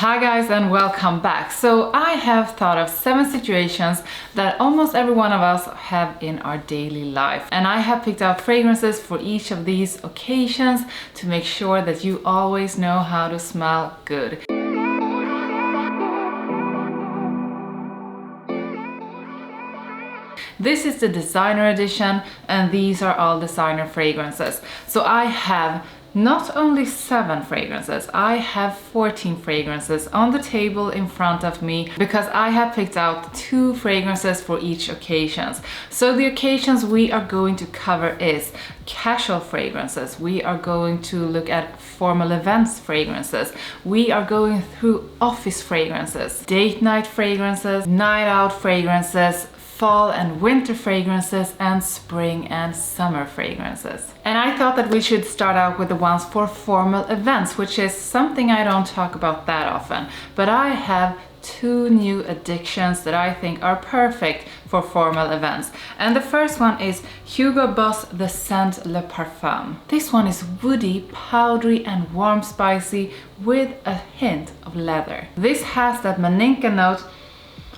Hi guys and welcome back. So I have thought of 7 situations that almost every one of us have in our daily life, and I have picked out fragrances for each of these occasions to make sure that you always know how to smell good. This is the designer edition and these are all designer fragrances. So I have not only 7 fragrances, I have 14 fragrances on the table in front of me because I have picked out 2 fragrances for each occasions. So the occasions we are going to cover is casual fragrances, we are going to look at formal events fragrances, we are going through office fragrances, date night fragrances, night out fragrances, fall and winter fragrances, and spring and summer fragrances. And I thought that we should start out with the ones for formal events, which is something I don't talk about that often. But I have 2 new additions that I think are perfect for formal events. And the first one is Hugo Boss The Scent Le Parfum. This one is woody, powdery and warm spicy with a hint of leather. This has that Maninka note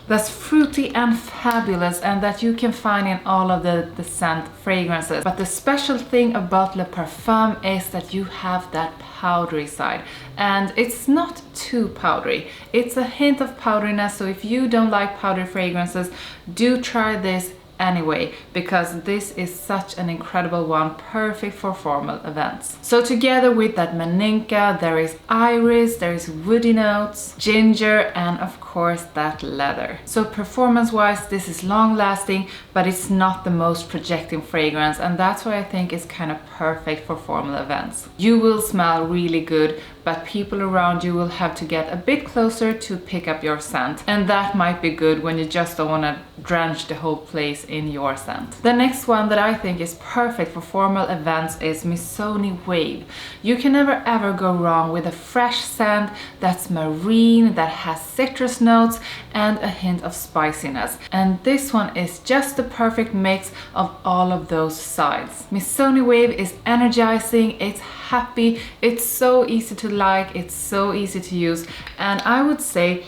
that's fruity and fabulous and that you can find in all of the scent fragrances. But the special thing about Le Parfum is that you have that powdery side, and it's not too powdery. It's a hint of powderiness, so if you don't like powdery fragrances, do try this anyway, because this is such an incredible one, perfect for formal events. So together with that Maninka, there is iris, there is woody notes, ginger, and of course that leather. So performance wise, this is long lasting, but it's not the most projecting fragrance, and that's why I think it's kind of perfect for formal events. You will smell really good, but people around you will have to get a bit closer to pick up your scent, and that might be good when you just don't want to drench the whole place in your scent. The next one that I think is perfect for formal events is Missoni Wave. You can never ever go wrong with a fresh scent that's marine, that has citrus notes and a hint of spiciness, and this one is just the perfect mix of all of those sides. Missoni Wave is energizing, it's happy, it's so easy to like, it's so easy to use, and I would say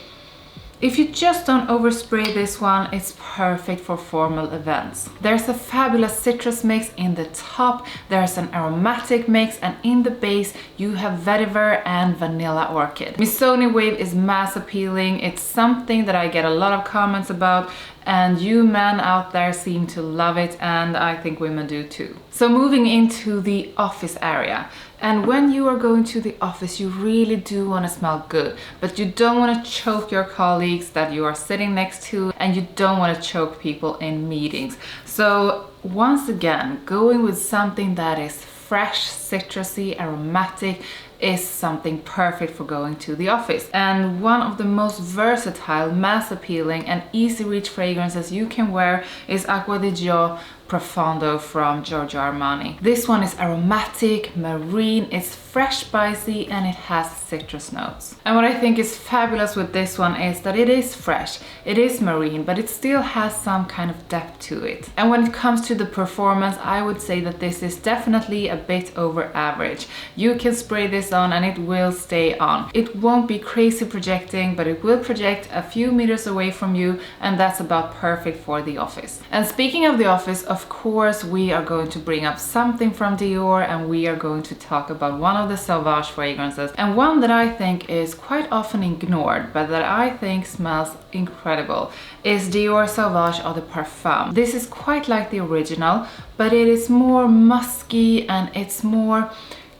if you just don't overspray this one, it's perfect for formal events. There's a fabulous citrus mix in the top, there's an aromatic mix, and in the base you have vetiver and vanilla orchid. Missoni Wave is mass appealing, it's something that I get a lot of comments about, and you men out there seem to love it, and I think women do too. So moving into the office area. And when you are going to the office, you really do want to smell good, but you don't want to choke your colleagues that you are sitting next to, and you don't want to choke people in meetings. So once again, going with something that is fresh, citrusy, aromatic is something perfect for going to the office. And one of the most versatile, mass appealing and easy reach fragrances you can wear is Acqua di Gio Profondo from Giorgio Armani. This one is aromatic, marine, it's fresh, spicy, and it has citrus notes. And what I think is fabulous with this one is that it is fresh, it is marine, but it still has some kind of depth to it. And when it comes to the performance, I would say that this is definitely a bit over average. You can spray this on and it will stay on. It won't be crazy projecting, but it will project a few meters away from you, and that's about perfect for the office. And speaking of the office, of course, we are going to bring up something from Dior, and we are going to talk about one of the Sauvage fragrances, and one that I think is quite often ignored, but that I think smells incredible, is Dior Sauvage Eau de Parfum. This is quite like the original, but it is more musky and it's more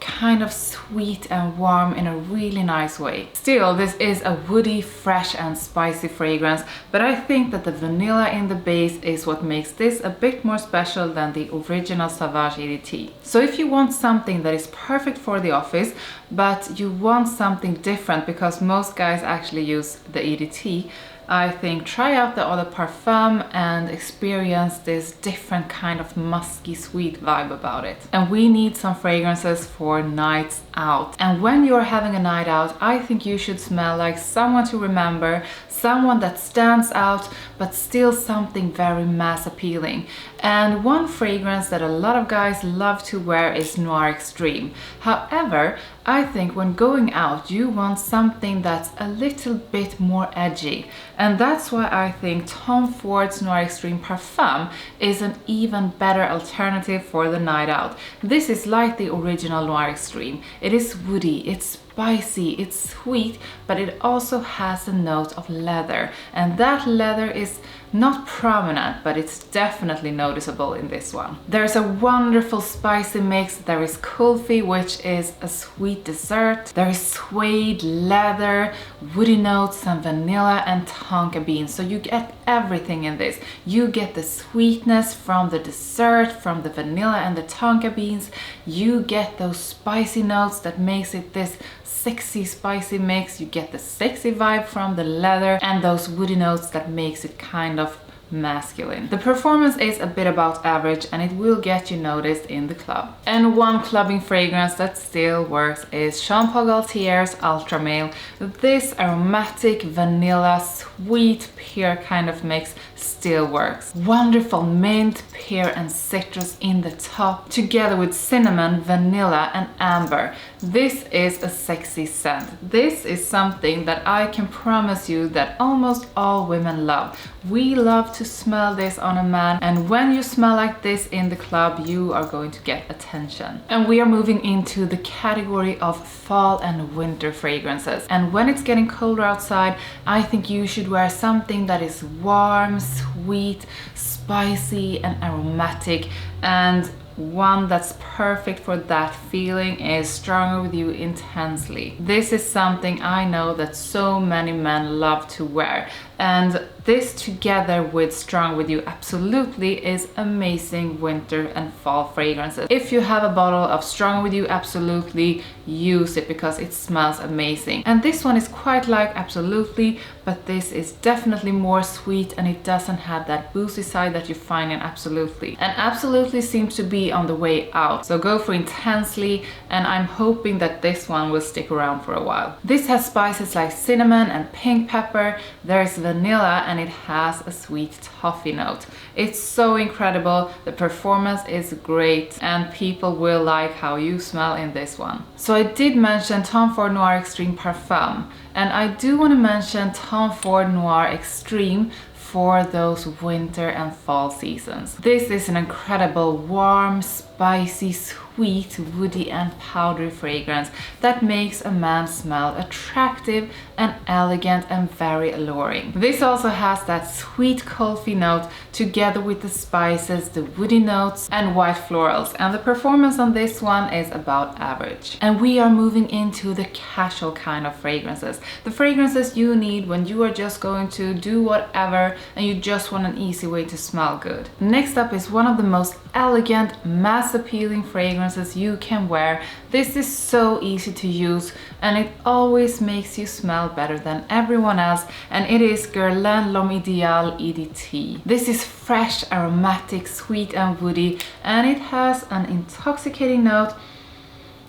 kind of sweet and warm in a really nice way. Still, this is a woody, fresh and spicy fragrance, but I think that the vanilla in the base is what makes this a bit more special than the original Sauvage EDT. So if you want something that is perfect for the office, but you want something different because most guys actually use the EDT, I think try out the Eau de Parfum and experience this different kind of musky sweet vibe about it. And we need some fragrances for nights out. And when you're having a night out, I think you should smell like someone to remember, someone that stands out, but still something very mass appealing. And one fragrance that a lot of guys love to wear is Noir Extreme. However, I think when going out you want something that's a little bit more edgy, and that's why I think Tom Ford's Noir Extreme Parfum is an even better alternative for the night out. This is like the original Noir Extreme. It is woody, it's spicy, it's sweet, but it also has a note of leather, and that leather is not prominent, but it's definitely noticeable in this one. There's a wonderful spicy mix. There is kulfi, which is a sweet dessert. There is suede, leather, woody notes, and vanilla and tonka beans. So you get everything in this. You get the sweetness from the dessert, from the vanilla and the tonka beans. You get those spicy notes that makes it this sexy spicy mix. You get the sexy vibe from the leather and those woody notes that makes it kind of masculine. The performance is a bit about average, and it will get you noticed in the club. And one clubbing fragrance that still works is Jean Paul Gaultier's Ultra Male. This aromatic vanilla sweet pear kind of mix still works. Wonderful mint, pear and citrus in the top, together with cinnamon, vanilla and amber. This is a sexy scent. This is something that I can promise you that almost all women love. We love to smell this on a man, and when you smell like this in the club, you are going to get attention. And we are moving into the category of fall and winter fragrances. And when it's getting colder outside, I think you should wear something that is warm, sweet, spicy and aromatic, and one that's perfect for that feeling is Stronger With You Intensely. This is something I know that so many men love to wear, and this together with Strong With You Absolutely is amazing winter and fall fragrances. If you have a bottle of Strong With You Absolutely, use it because it smells amazing. And this one is quite like Absolutely, but this is definitely more sweet, and it doesn't have that boozy side that you find in Absolutely. And Absolutely seems to be on the way out, so go for Intensely, and I'm hoping that this one will stick around for a while. This has spices like cinnamon and pink pepper. There's vanilla, and it has a sweet toffee note. It's so incredible. The performance is great, and people will like how you smell in this one. So I did mention Tom Ford Noir Extreme Parfum, and I do want to mention Tom Ford Noir Extreme for those winter and fall seasons. This is an incredible warm, spicy, sweet, woody and powdery fragrance that makes a man smell attractive and elegant and very alluring. This also has that sweet coffee note together with the spices, the woody notes and white florals, and the performance on this one is about average. And we are moving into the casual kind of fragrances, the fragrances you need when you are just going to do whatever and you just want an easy way to smell good. Next up is one of the most elegant, mass appealing fragrances you can wear. This is so easy to use, and it always makes you smell better than everyone else, and it is Guerlain L'Homme Ideal EDT. This is fresh, aromatic, sweet and woody, and it has an intoxicating note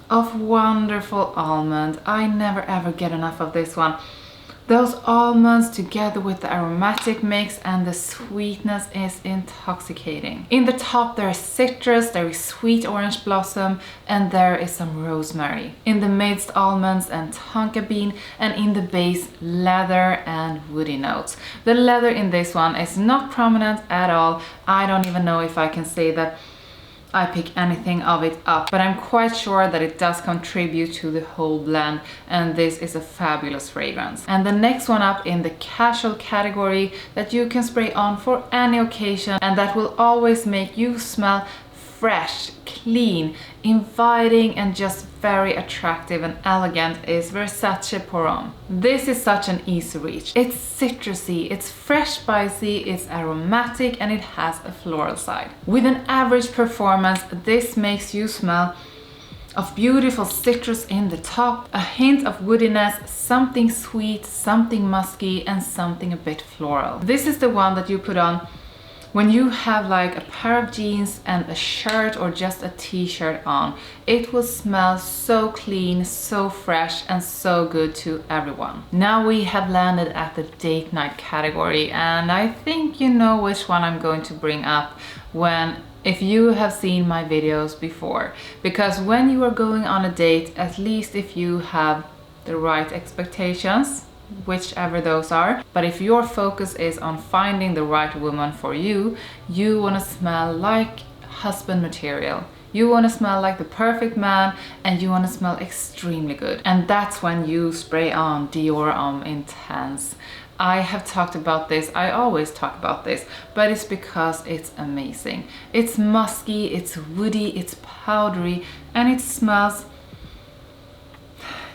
of wonderful almond. I never ever get enough of this one. Those almonds together with the aromatic mix and the sweetness is intoxicating. In the top there is citrus, there is sweet orange blossom, and there is some rosemary. In the midst, almonds and tonka bean, and in the base, leather and woody notes. The leather in this one is not prominent at all. I don't even know if I can say that I pick anything of it up, but I'm quite sure that it does contribute to the whole blend, and this is a fabulous fragrance. And the next one up in the casual category that you can spray on for any occasion and that will always make you smell fresh, clean, inviting and just very attractive and elegant is Versace Pour Homme. This is such an easy reach. It's citrusy, it's fresh spicy, it's aromatic, and it has a floral side. With an average performance, this makes you smell of beautiful citrus in the top, a hint of woodiness, something sweet, something musky, and something a bit floral. This is the one that you put on when you have like a pair of jeans and a shirt or just a t-shirt on. It will smell so clean, so fresh, and so good to everyone. Now we have landed at the date night category, and I think you know which one I'm going to bring up when if you have seen my videos before, because when you are going on a date, at least if you have the right expectations, whichever those are, but if your focus is on finding the right woman for you, you want to smell like husband material. You want to smell like the perfect man, and you want to smell extremely good. And that's when you spray on Dior Homme Intense. I have talked about this, I always talk about this, but it's because it's amazing. It's musky, it's woody, it's powdery, and it smells,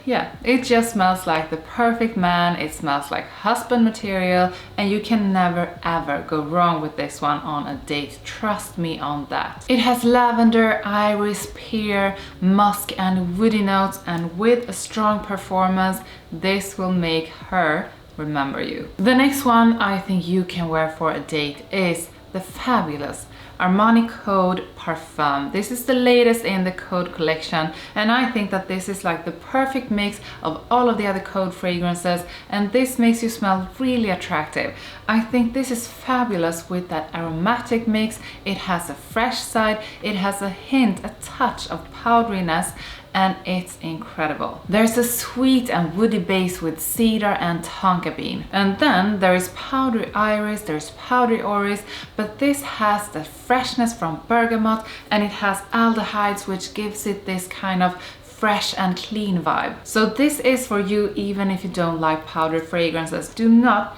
yeah, it just smells like the perfect man. It smells like husband material, and you can never ever go wrong with this one on a date. Trust me on that. It has lavender, iris, pear, musk and woody notes, and with a strong performance, this will make her remember you. The next one I think you can wear for a date is the fabulous Armani Code Parfum. This is the latest in the Code collection, and I think that this is like the perfect mix of all of the other Code fragrances, and this makes you smell really attractive. I think this is fabulous with that aromatic mix. It has a fresh side, it has a hint, a touch of powderiness, and it's incredible. There's a sweet and woody base with cedar and tonka bean. And then there is powdery iris, there's powdery orris, but this has the freshness from bergamot, and it has aldehydes, which gives it this kind of fresh and clean vibe. So this is for you even if you don't like powdered fragrances. Do not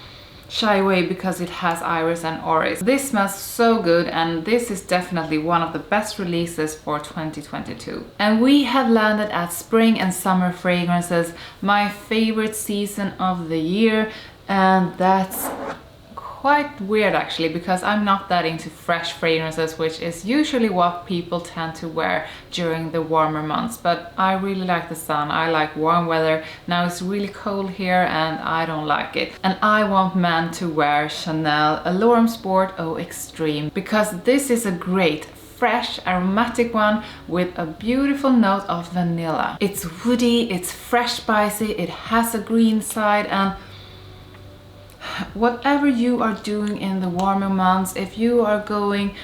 shy away because it has iris and orris. This smells so good, and this is definitely one of the best releases for 2022. And we have landed at spring and summer fragrances, my favorite season of the year, and that's quite weird actually, because I'm not that into fresh fragrances, which is usually what people tend to wear during the warmer months, but I really like the sun. I like warm weather. Now it's really cold here and I don't like it. And I want men to wear Chanel Allure Sport Eau Extreme, because this is a great fresh aromatic one with a beautiful note of vanilla. It's woody, it's fresh spicy, it has a green side, and whatever you are doing in the warmer months, if you are going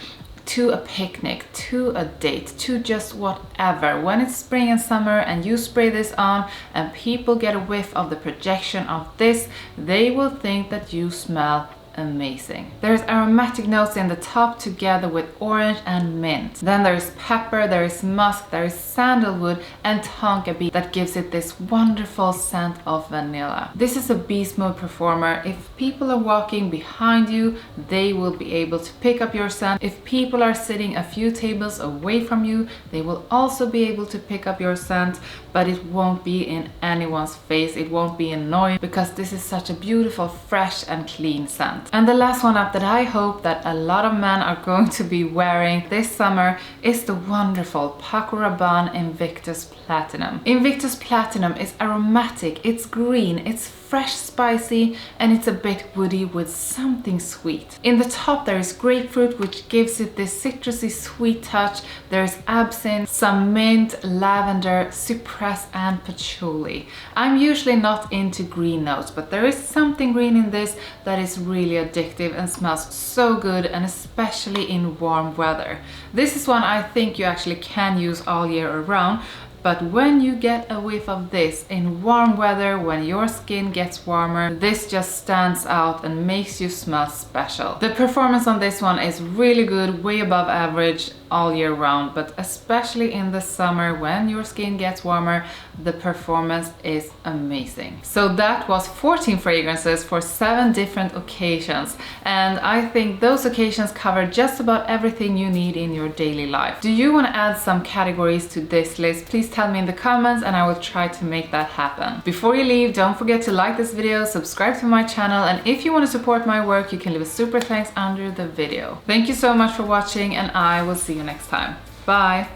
to a picnic, to a date, to just whatever, when it's spring and summer and you spray this on and people get a whiff of the projection of this, they will think that you smell amazing. There's aromatic notes in the top together with orange and mint. Then there's pepper, there is musk, there is sandalwood and tonka bean that gives it this wonderful scent of vanilla. This is a beast mode performer. If people are walking behind you, they will be able to pick up your scent. If people are sitting a few tables away from you, they will also be able to pick up your scent, but it won't be in anyone's face. It won't be annoying because this is such a beautiful, fresh and clean scent. And the last one up that I hope that a lot of men are going to be wearing this summer is the wonderful Paco Rabanne Invictus Platinum. Invictus Platinum is aromatic, it's green, it's fresh, spicy, and it's a bit woody with something sweet. In the top there is grapefruit, which gives it this citrusy sweet touch. There's absinthe, some mint, lavender, cypress and patchouli. I'm usually not into green notes, but there is something green in this that is really addictive and smells so good, and especially in warm weather. This is one I think you actually can use all year around, but when you get a whiff of this in warm weather, when your skin gets warmer, this just stands out and makes you smell special. The performance on this one is really good, way above average all year round, but especially in the summer when your skin gets warmer, the performance is amazing. So that was 14 fragrances for 7 different occasions, and I think those occasions cover just about everything you need in your daily life. Do you want to add some categories to this list? Please tell me in the comments and I will try to make that happen. Before you leave, don't forget to like this video, subscribe to my channel, and if you want to support my work, you can leave a super thanks under the video. Thank you so much for watching, and I will see you next time. Bye!